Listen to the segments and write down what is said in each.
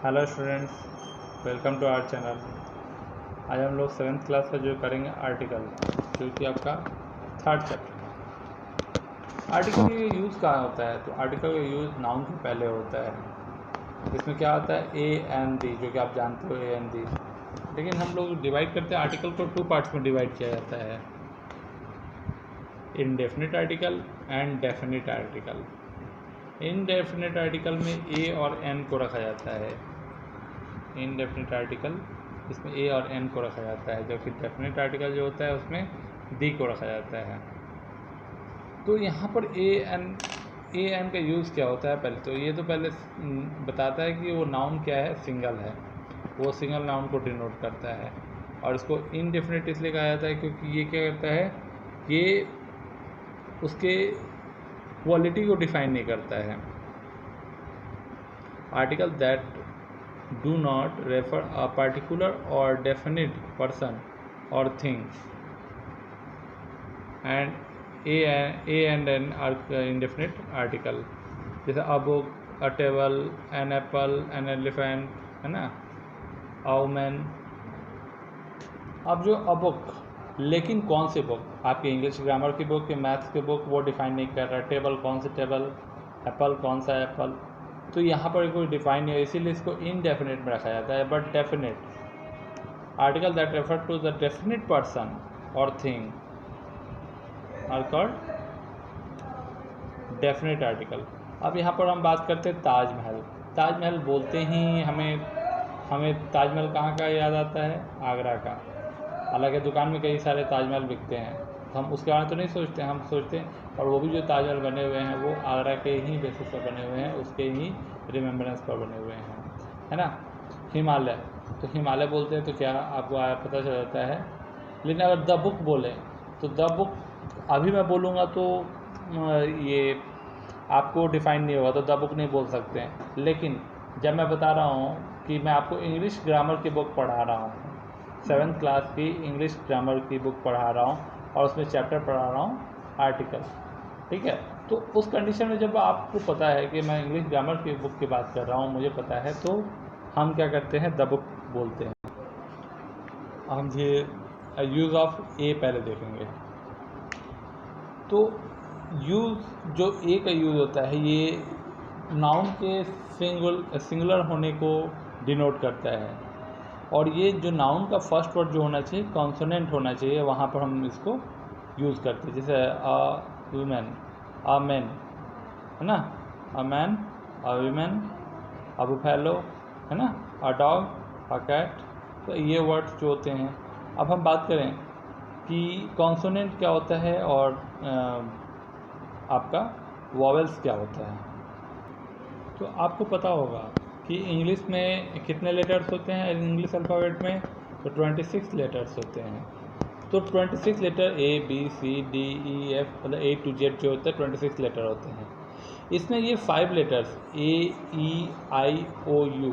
Hello students, welcome to our channel. आज हम लोग 7th क्लास का जो करेंगे आर्टिकल, जो कि आपका 3rd चैप्टर। आर्टिकल का यूज़ कहाँ होता है? तो आर्टिकल का यूज़ नाउन के पहले होता है। इसमें क्या होता है? ए एन दी, जो कि आप जानते हो, ए एन दी। लेकिन हम लोग डिवाइड करते हैं आर्टिकल को 2 पार्ट्स में डिवाइड किया जाता है, indefinite article and definite article. Indefinite article में ए और एन को रखा जाता है। इनडेफिनिट आर्टिकल इसमें ए और एन को रखा जाता है, जबकि डेफिनिट आर्टिकल जो होता है उसमें दी को रखा जाता है। तो यहाँ पर ए एन का यूज़ क्या होता है? पहले बताता है कि वो नाउन क्या है, सिंगल है, वो सिंगल नाउन को डिनोट करता है। और इसको इनडेफिनिट इसलिए कहा जाता है क्योंकि ये क्या करता है, ये उसके क्वालिटी को डिफाइन नहीं करता है। Article that do not refer a particular or definite person or thing, and a and n are indefinite article, जैसे a book, a table, an apple, an elephant, है ना, a woman। अब जो a book, लेकिन कौन सी book? आपकी English grammar की book, maths की बुक, वो डिफाइन नहीं कर रहा। टेबल कौन सी टेबल, एप्पल कौन सा एप्पल, तो यहाँ पर कोई डिफाइन नहीं है, इसीलिए इसको इनडेफिनिट में रखा जाता है। But definite article that refer to the definite person और thing are called definite article. अब यहाँ पर हम बात करते हैं ताजमहल। ताजमहल बोलते ही हमें ताजमहल कहाँ का याद आता है? आगरा का। हालांकि दुकान में कई सारे ताजमहल बिकते हैं, तो हम उसके बारे में तो नहीं सोचते, हम सोचते हैं, और वो भी जो ताजमहल बने हुए हैं वो आगरा के ही बेसिस पर बने हुए हैं, उसके ही रिमेम्बरेंस पर बने हुए हैं, है ना। हिमालय, तो हिमालय बोलते हैं तो क्या आपको पता चल जाता है। लेकिन अगर द बुक बोले तो द बुक अभी मैं बोलूँगा तो ये आपको डिफाइन नहीं होगा, तो द बुक नहीं बोल सकते हैं। लेकिन जब मैं बता रहा हूँ कि मैं आपको इंग्लिश ग्रामर की बुक पढ़ा रहा हूँ, 7th क्लास की इंग्लिश ग्रामर की बुक पढ़ा रहा हूँ और उसमें चैप्टर पढ़ा रहा हूँ आर्टिकल, ठीक है, तो उस कंडीशन में जब आपको पता है कि मैं इंग्लिश ग्रामर की बुक की बात कर रहा हूँ, मुझे पता है, तो हम क्या करते हैं? द बुक बोलते हैं। हम ये यूज़ ऑफ ए पहले देखेंगे। तो यूज़ जो ए का यूज़ होता है, ये नाउन के सिंगुलर होने को डिनोट करता है, और ये जो नाउन का फर्स्ट वर्ड जो होना चाहिए कॉन्सोनेंट होना चाहिए, वहाँ पर हम इसको यूज़ करते हैं। जैसे अ वुमेन, अ मैन, है ना, a man, a women, a buffalo, है ना, अ डॉग, अ कैट। तो ये वर्ड्स जो होते हैं। अब हम बात करें कि कॉन्सोनेंट क्या होता है और आपका वॉवेल्स क्या होता है। तो आपको पता होगा कि इंग्लिश में कितने लेटर्स होते हैं इंग्लिश अल्फ़ाबेट में? तो 26 लेटर्स होते हैं। तो 26 letter A B C D E F, मतलब A to Z जो होता है 26 लेटर होते हैं। इसमें ये 5 letters A E I O you,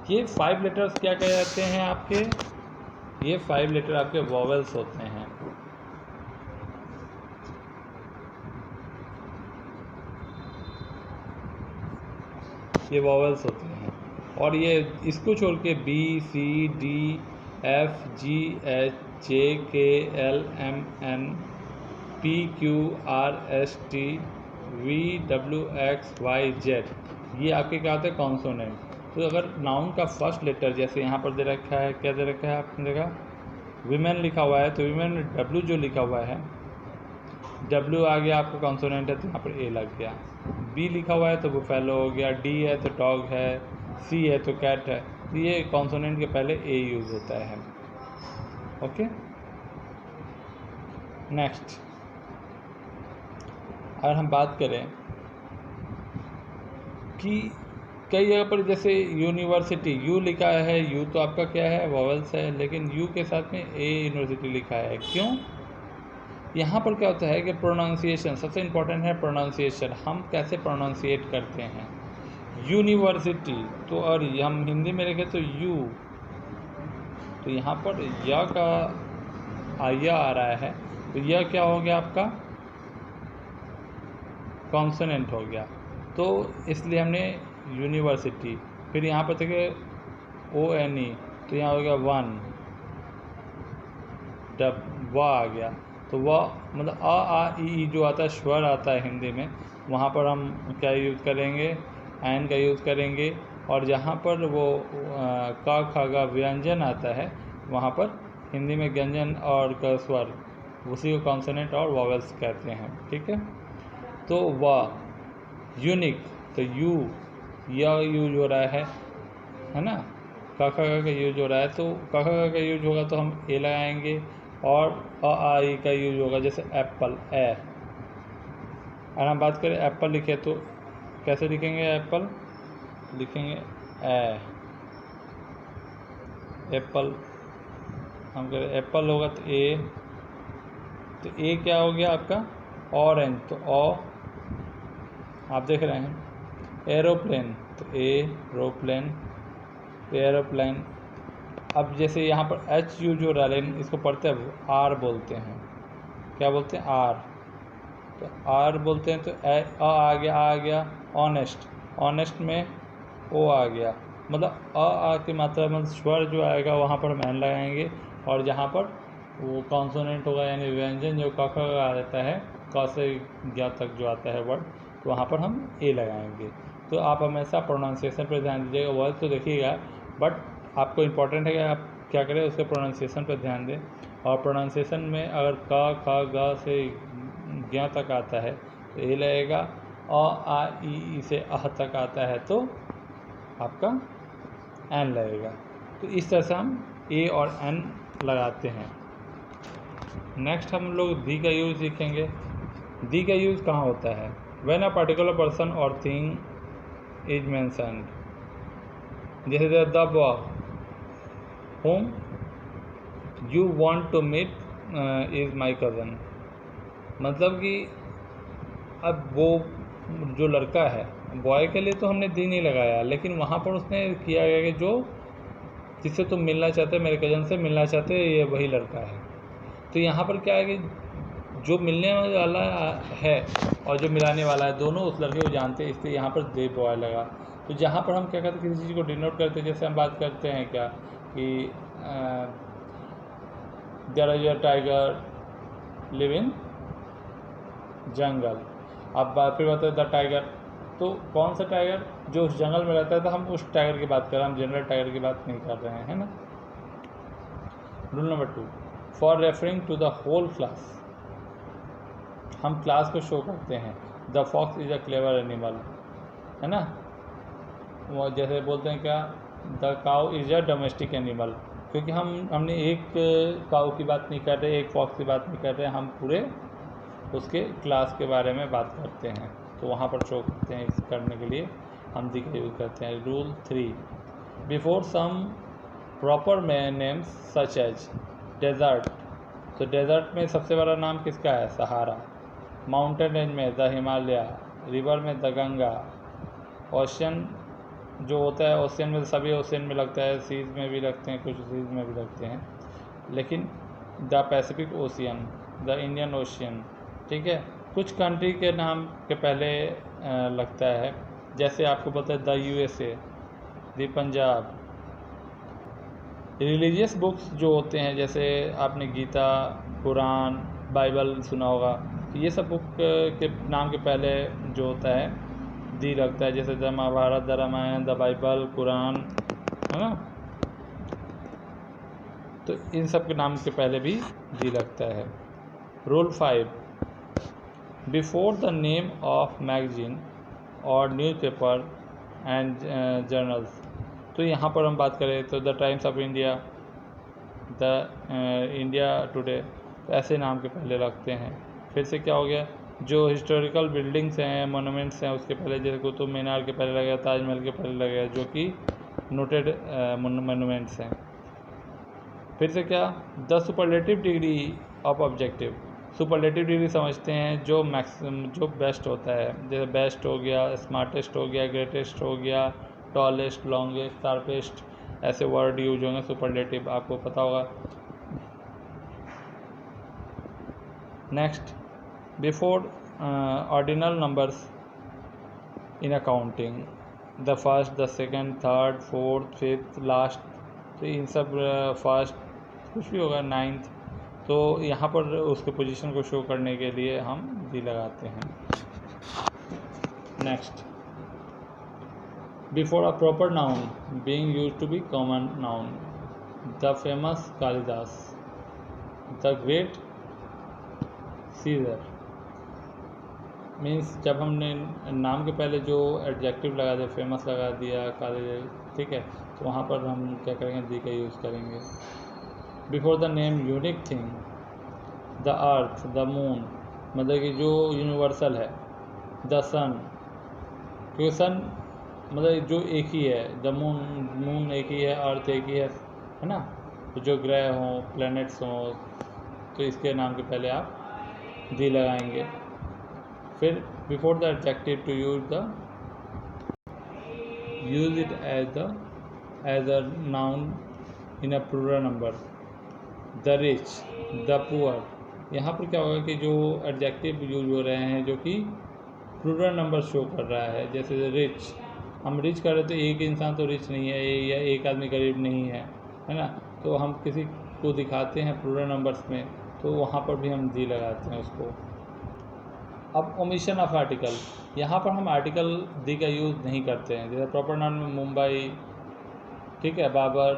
ये 5 लेटर्स क्या कहे जाते हैं आपके? ये 5 लेटर आपके वॉवेल्स होते हैं। ये वॉवेल्स होते हैं, और ये इसको छोड़ के B C D F G H J K L M N P Q R S T V W X Y Z, ये आपके क्या होते हैं? कॉन्सोनेंट। तो अगर नाउन का फर्स्ट लेटर जैसे यहाँ पर दे रखा है, क्या दे रखा है आपने देखा? वीमेन लिखा हुआ है, तो वीमेन में डब्ल्यू जो लिखा हुआ है, डब्ल्यू आ गया आपका कॉन्सोनेंट है, तो यहाँ पर ए लग गया। बी लिखा हुआ है तो बुफेलो हो गया, डी है तो डॉग है, सी है तो कैट है। तो ये कॉन्सोनेंट के पहले ए यूज़ होता है। ओके, नेक्स्ट अगर हम बात करें कि कई जगह पर जैसे यूनिवर्सिटी, यू लिखा है, यू तो आपका क्या है? वॉवेल्स है, लेकिन यू के साथ में ए यूनिवर्सिटी लिखा है, क्यों? यहाँ पर क्या होता है कि प्रोनाउंसिएशन सबसे इम्पोर्टेंट है। प्रोनाउंसिएशन हम कैसे प्रोनाउंसिएट करते हैं? यूनिवर्सिटी, तो और हम हिंदी में लिखे तो यू, तो यहाँ पर य का या आ रहा है, तो यह क्या हो गया आपका? कॉन्सोनेंट हो गया। तो इसलिए हमने यूनिवर्सिटी फिर यहाँ पर देखिए ONE, तो यहाँ हो गया वन, जब व आ गया तो वह मतलब अ आ ई जो आता है स्वर आता है हिंदी में, वहाँ पर हम क्या यूज़ करेंगे, एन का यूज़ करेंगे। और जहाँ पर वो क ख ग व्यंजन आता है वहाँ पर हिंदी में व्यंजन और क स्वर, उसी को कॉन्सोनेंट और वॉवेल्स कहते हैं। ठीक है, तो व यूनिक, तो यू यूज हो रहा है ना, क ख ग का यूज हो रहा है, तो क ख ग का यूज होगा तो हम ए लगाएंगे। और अ आ ई का यूज होगा, जैसे एप्पल ए। अगर हम बात करें एप्पल लिखे तो कैसे लिखेंगे, एप्पल लिखेंगे ए, एप्पल। हम करें एप्पल होगा तो ए, तो ए क्या हो गया आपका, ऑरेंज, तो ओ आप देख रहे हैं। एरोप्लेन, तो ए रोप्लेन, एरोप्लेन। अब जैसे यहाँ पर एच यूज हो रहा है, लेकिन इसको पढ़ते हैं आर बोलते हैं, क्या बोलते हैं, आर, तो आर बोलते हैं। तो आ गया ऑनेस्ट, ऑनेस्ट में ओ आ गया, मतलब आ की मात्रा में स्वर जो आएगा वहाँ पर हम एन लगाएंगे। और जहाँ पर वो कॉन्सोनेंट होगा यानी व्यंजन जो क ख आ जाता है, क से ज्ञ तक जो आता है वर्ड, तो वहाँ पर हम ए लगाएंगे। तो आप हमेशा प्रोनाउंसिएशन पर ध्यान दीजिएगा, वर्ड तो देखिएगा बट आपको इम्पोर्टेंट है कि आप क्या करें, उसके प्रोनाउंसिएशन पर ध्यान दें। और प्रोनाउंसिएशन में अगर क ख ग से ज्ञ तक आता है तो ए लगेगा, अ आ ई से अह तक आता है तो आपका एन लगेगा। तो इस तरह से हम ए और एन लगाते हैं। नेक्स्ट हम लोग दी का यूज़ सीखेंगे। दी का यूज़ कहाँ होता है, व्हेन अ पर्टिकुलर पर्सन और थिंग इज मेंशन्ड, जैसे the boy whom you want to meet is my cousin, मतलब कि अब वो जो लड़का है, बॉय के लिए तो हमने दी नहीं लगाया, लेकिन वहाँ पर उसने किया गया कि जो जिससे तुम मिलना चाहते, मेरे कज़न से मिलना चाहते, ये वही लड़का है। तो यहाँ पर क्या है कि जो मिलने वाला है और जो मिलाने वाला है दोनों उस लड़के को जानते हैं, इसलिए यहाँ पर दे बॉय लगा। तो जहाँ पर हम क्या करते हैं, किसी चीज़ को डिनोट करते हैं, जैसे हम बात करते हैं क्या कि there is a tiger live in jungle. अब फिर बताते हैं द टाइगर, तो कौन सा टाइगर, जो उस जंगल में रहता है, तो हम उस टाइगर की बात कर रहे हैं, हम जनरल टाइगर की बात नहीं कर रहे हैं, है ना। Rule number 2, for referring to the whole class, हम क्लास को शो करते हैं। The fox is a clever animal, है ना। वो जैसे बोलते हैं क्या, the cow is a domestic animal, क्योंकि हमने एक काउ की बात नहीं कर रहे, एक फॉक्स की बात नहीं कर रहे, हम पूरे उसके क्लास के बारे में बात करते हैं, तो वहाँ पर शो करते हैं। इस करने के लिए हम दी का यूज़ करते हैं। Rule 3, before some proper names such as desert, तो डेजर्ट में सबसे बड़ा नाम किसका है, सहारा। माउंटेन रेंज में द हिमालय, रिवर में द गंगा, ओशियन जो होता है, ओशियन में सभी ओशियन में लगता है, सीज में भी लगते हैं, कुछ सीज में भी लगते हैं, लेकिन the Pacific ocean, the Indian ocean. ठीक है, कुछ कंट्री के नाम के पहले लगता है, जैसे आपको पता है the USA, the Punjab. Religious books जो होते हैं, जैसे आपने गीता, कुरान, बाइबल सुना होगा, ये सब बुक के नाम के पहले जो होता है दी लगता है, जैसे the Mahabharata, the Ramayana, the Bible, Quran, है ना। तो इन सब के नाम के पहले भी दी लगता है। Rule 5, before the name of magazine और न्यूज़पेपर एंड जर्नल्स, तो यहाँ पर हम बात करें तो the times of India, the India today, तो ऐसे नाम के पहले लगते हैं। फिर से क्या हो गया, जो हिस्टोरिकल बिल्डिंग्स हैं, मोनूमेंट्स हैं, उसके पहले, जैसे कुतुब मीनार के पहले लगेगा, ताजमहल के पहले लगेगा, जो कि नोटेड मोनूमेंट्स हैं। फिर से क्या, the superlative degree of objective, superlative degree समझते हैं जो मैक्सिमम, जो बेस्ट होता है, जैसे बेस्ट हो गया, स्मार्टेस्ट हो गया, ग्रेटेस्ट हो गया, टॉलेस्ट, लॉन्गेस्ट, शार्पेस्ट, ऐसे वर्ड यूज होंगे सुपरलेटिव, आपको पता होगा। Next, before ordinal numbers in accounting, the first, the second, third, fourth, fifth, last, तो इन सब फर्स्ट कुछ भी होगा, नाइन्थ, तो यहाँ पर उसके पोजीशन को शो करने के लिए हम दी लगाते हैं। Next, before a proper noun being used to be common noun, the famous Kalidas, the great Caesar. मीन्स जब हमने नाम के पहले जो एडजेक्टिव लगा दिया, फेमस लगा दिया, काले, ठीक है, तो वहाँ पर हम क्या करेंगे, दी का यूज़ करेंगे। Before the name unique thing, the earth, the moon, मतलब कि जो यूनिवर्सल है, द सन, क्योंकि सन मतलब जो एक ही है, द मून एक ही है, अर्थ एक ही है ना, तो जो ग्रह हों, प्लैनेट्स हों, तो इसके नाम के पहले आप दी लगाएंगे। फिर before the adjective to use it as a noun in a plural number, the rich, the poor. यहाँ पर क्या होगा कि जो एडजेक्टिव यूज हो रहे हैं जो कि प्लूरल नंबर शो कर रहा है, जैसे रिच, हम रिच कर रहे तो एक इंसान तो रिच नहीं है, या एक आदमी गरीब नहीं है, है ना, तो हम किसी को दिखाते हैं प्लूरल नंबर्स में, तो वहाँ पर भी हम दी लगाते हैं उसको। अब ओमिशन ऑफ आर्टिकल, यहाँ पर हम आर्टिकल दी का यूज़ नहीं करते हैं, जैसे प्रॉपर नाउन में मुंबई, ठीक है, बाबर,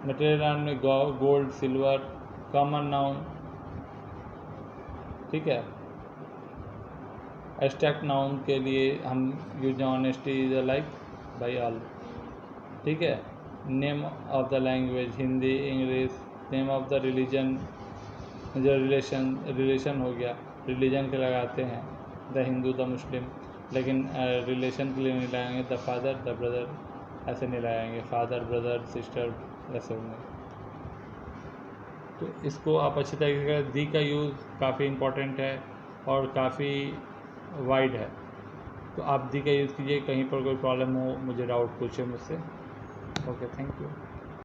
मटेरियल नाउन में गोल्ड, सिल्वर, कॉमन नाउन, ठीक है, एब्स्ट्रैक्ट नाउन के लिए हम use honesty is like by all, ठीक है, name of the language, Hindi, English, name of the religion, जो रिलेशन हो गया, रिलीजन के लगाते हैं, द हिंदू, द मुस्लिम, लेकिन रिलेशन के लिए नहीं लगाएंगे, द फादर, द ब्रदर, ऐसे नहीं लगाएंगे, फादर, ब्रदर, सिस्टर, ऐसे होंगे। तो इसको आप अच्छी तरीके से, दी का यूज़ काफ़ी इम्पोर्टेंट है और काफ़ी वाइड है, तो आप दी का यूज़ कीजिए। कहीं पर कोई प्रॉब्लम हो मुझे डाउट पूछे मुझसे। Okay, thank you.